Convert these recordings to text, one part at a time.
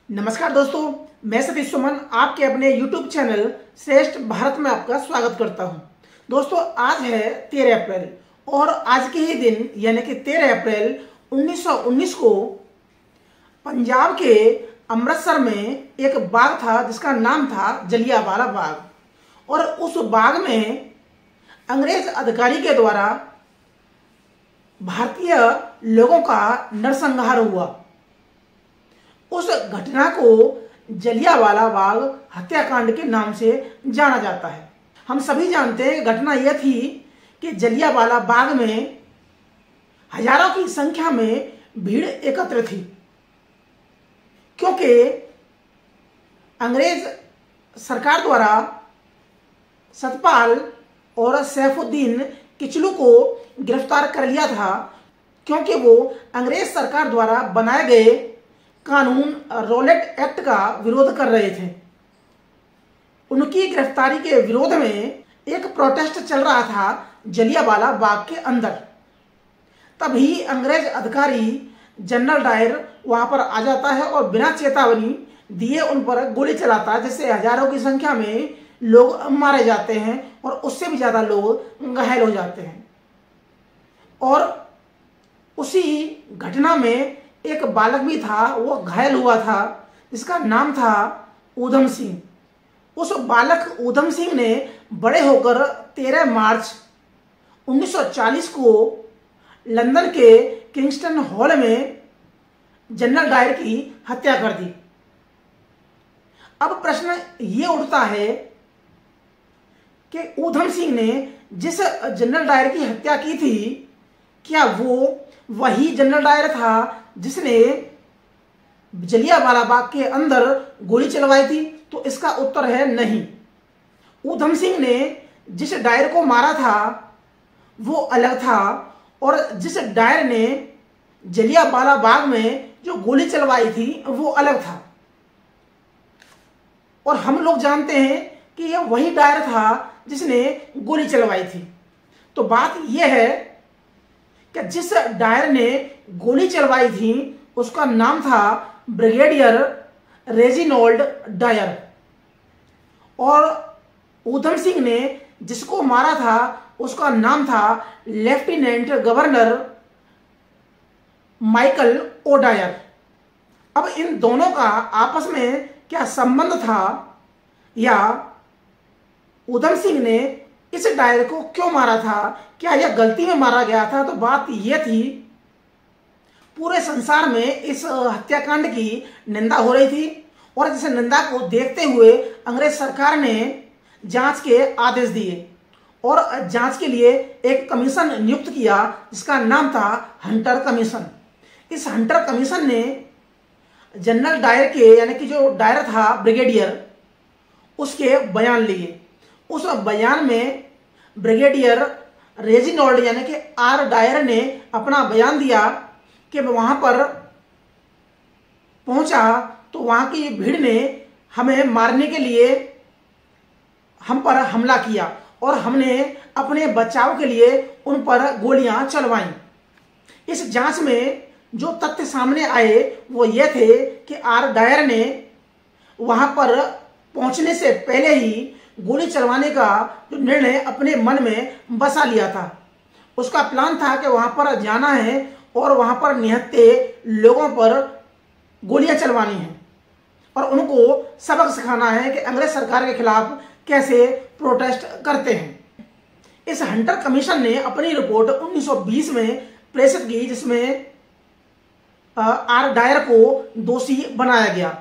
नमस्कार दोस्तों, मैं सतीश सुमन आपके अपने YouTube चैनल श्रेष्ठ भारत में आपका स्वागत करता हूं। दोस्तों, आज है 13 अप्रैल और आज के ही दिन यानी कि 13 अप्रैल 1919 को पंजाब के अमृतसर में एक बाग था जिसका नाम था जलियांवाला बाग। और उस बाग में अंग्रेज अधिकारी के द्वारा भारतीय लोगों का नरसंहार हुआ। उस घटना को जलियांवाला बाग हत्याकांड के नाम से जाना जाता है। हम सभी जानते हैं घटना यह थी कि जलियांवाला बाग में हजारों की संख्या में भीड़ एकत्र थी, क्योंकि अंग्रेज सरकार द्वारा सतपाल और सैफुद्दीन किचलू को गिरफ्तार कर लिया था, क्योंकि वो अंग्रेज सरकार द्वारा बनाए गए कानून रॉलेट एक्ट का विरोध कर रहे थे। उनकी गिरफ्तारी के विरोध में एक प्रोटेस्ट चल रहा था जलियांवाला बाग के अंदर। तभी अंग्रेज अधिकारी जनरल डायर वहां पर आ जाता है और बिना चेतावनी दिए उन पर गोली चलाता है, जिससे हजारों की संख्या में लोग मारे जाते हैं और उससे भी ज्यादा लोग घायल हो जाते हैं। और उसी घटना में एक बालक भी था, वो घायल हुआ था, जिसका नाम था ऊधम सिंह। उस बालक ऊधम सिंह ने बड़े होकर 13 मार्च 1940 को लंदन के किंगस्टन हॉल में जनरल डायर की हत्या कर दी। अब प्रश्न ये उठता है कि ऊधम सिंह ने जिस जनरल डायर की हत्या की थी, क्या वो वही जनरल डायर था जिसने जलियांवाला बाग के अंदर गोली चलवाई थी? तो इसका उत्तर है नहीं। ऊधम सिंह ने जिस डायर को मारा था वो अलग था, और जिस डायर ने जलियांवाला बाग में जो गोली चलवाई थी वो अलग था। और हम लोग जानते हैं कि यह वही डायर था जिसने गोली चलवाई थी। तो बात यह है कि जिस डायर ने गोली चलवाई थी उसका नाम था ब्रिगेडियर रेजिनोल्ड डायर, और ऊधम सिंह ने जिसको मारा था उसका नाम था lieutenant governor Michael O'Dwyer. अब इन दोनों का आपस में क्या संबंध था, या ऊधम सिंह ने इस डायर को क्यों मारा था, क्या यह गलती में मारा गया था? तो बात यह थी, पूरे संसार में इस हत्याकांड की निंदा हो रही थी, और इस निंदा को देखते हुए अंग्रेज सरकार ने जांच के आदेश दिए और जांच के लिए एक कमीशन नियुक्त किया जिसका नाम था हंटर कमीशन। इस हंटर कमीशन ने जनरल डायर के यानी कि जो डायर था ब्रिगेडियर, उसके बयान लिए। उस बयान में ब्रिगेडियर रेजिनोल्ड यानी कि आर डायर ने अपना बयान दिया कि वहां पर पहुंचा तो वहां की भीड़ ने हमें मारने के लिए हम पर हमला किया और हमने अपने बचाव के लिए उन पर गोलियां चलवाई। इस जांच में जो तथ्य सामने आए वो ये थे कि आर डायर ने वहां पर पहुंचने से पहले ही गोली चलवाने का जो निर्णय अपने मन में बसा लिया था। उसका प्लान था कि वहां पर जाना है और वहां पर निहत्थे लोगों पर गोलियां चलवानी हैं और उनको सबक सिखाना है कि अंग्रेज सरकार के खिलाफ कैसे प्रोटेस्ट करते हैं। इस हंटर कमीशन ने अपनी रिपोर्ट 1920 में प्रेषित की, जिसमें आर डायर को दोषी बनाया गया।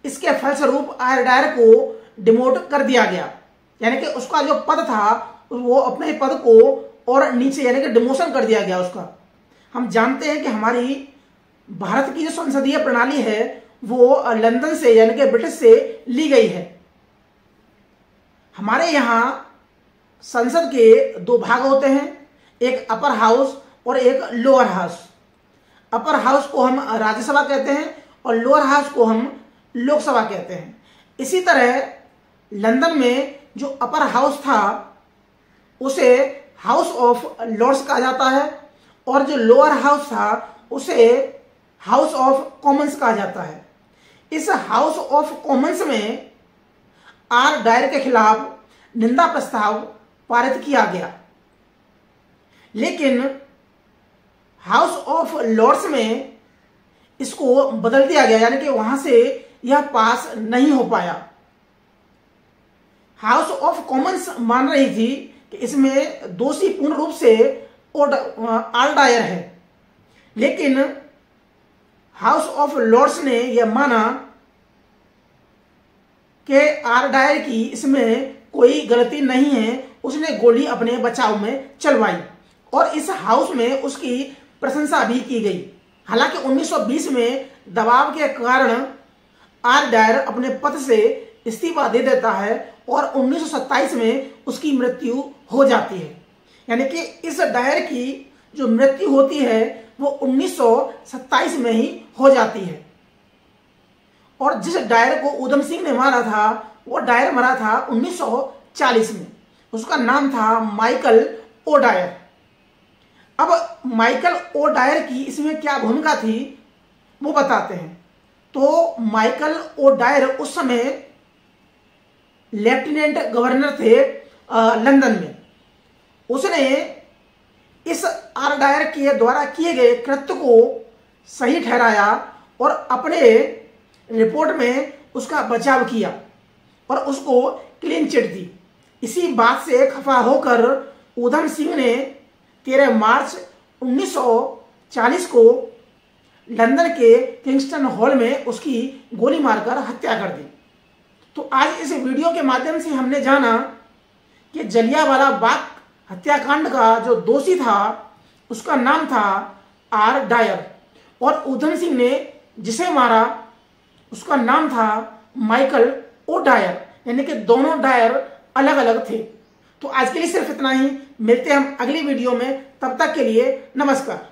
इसके फलस्वरूप आर डायर को डिमोट कर दिया गया, यानी कि उसका जो पद था वो अपने पद को और नीचे यानी कि डिमोशन कर दिया गया उसका। हम जानते हैं कि हमारी भारत की जो संसदीय प्रणाली है वो लंदन से यानी कि ब्रिटिश से ली गई है। हमारे यहाँ संसद के दो भाग होते हैं, एक अपर हाउस और एक लोअर हाउस। अपर हाउस को हम राज्यसभा कहते हैं और लोअर हाउस को हम लोकसभा कहते हैं। इसी तरह लंदन में जो अपर हाउस था उसे हाउस ऑफ लॉर्ड्स कहा जाता है, और जो लोअर हाउस था उसे हाउस ऑफ कॉमन्स कहा जाता है। इस हाउस ऑफ कॉमन्स में आर डायर के खिलाफ निंदा प्रस्ताव पारित किया गया, लेकिन हाउस ऑफ लॉर्ड्स में इसको बदल दिया गया, यानी कि वहां से यह पास नहीं हो पाया। हाउस ऑफ कॉमन्स मान रही थी कि इसमें दोषी पूर्ण रूप से आर डायर है, लेकिन हाउस ऑफ लॉर्ड्स ने यह माना कि आर डायर की इसमें कोई गलती नहीं है, उसने गोली अपने बचाव में चलवाई और इस हाउस में उसकी प्रशंसा भी की गई। हालांकि 1920 में दबाव के कारण आर डायर अपने पद से इस्तीफा दे देता है और 1927 में उसकी मृत्यु हो जाती है। यानी कि इस डायर की जो मृत्यु होती है वो 1927 में ही हो जाती है। और जिस डायर को ऊधम सिंह ने मारा था वो डायर मरा था 1940 में। उसका नाम था माइकल ओ डायर। अब माइकल ओ डायर की इसमें क्या भूमिका थी वो बताते हैं। तो माइकल ओ डायर उस समय लेफ्टिनेंट गवर्नर थे लंदन में। उसने इस आर डायर के द्वारा किए गए कृत्य को सही ठहराया और अपने रिपोर्ट में उसका बचाव किया और उसको क्लीन चिट दी। इसी बात से खफा होकर ऊधम सिंह ने 13 मार्च 1940 को लंदन के किंगस्टन हॉल में उसकी गोली मारकर हत्या कर दी। तो आज इस वीडियो के माध्यम से हमने जाना कि जलियांवाला बाग हत्याकांड का जो दोषी था उसका नाम था आर डायर और ऊधम सिंह ने जिसे मारा उसका नाम था माइकल ओ डायर, यानी कि दोनों डायर अलग अलग थे। तो आज के लिए सिर्फ इतना ही, मिलते हैं हम अगली वीडियो में, तब तक के लिए नमस्कार।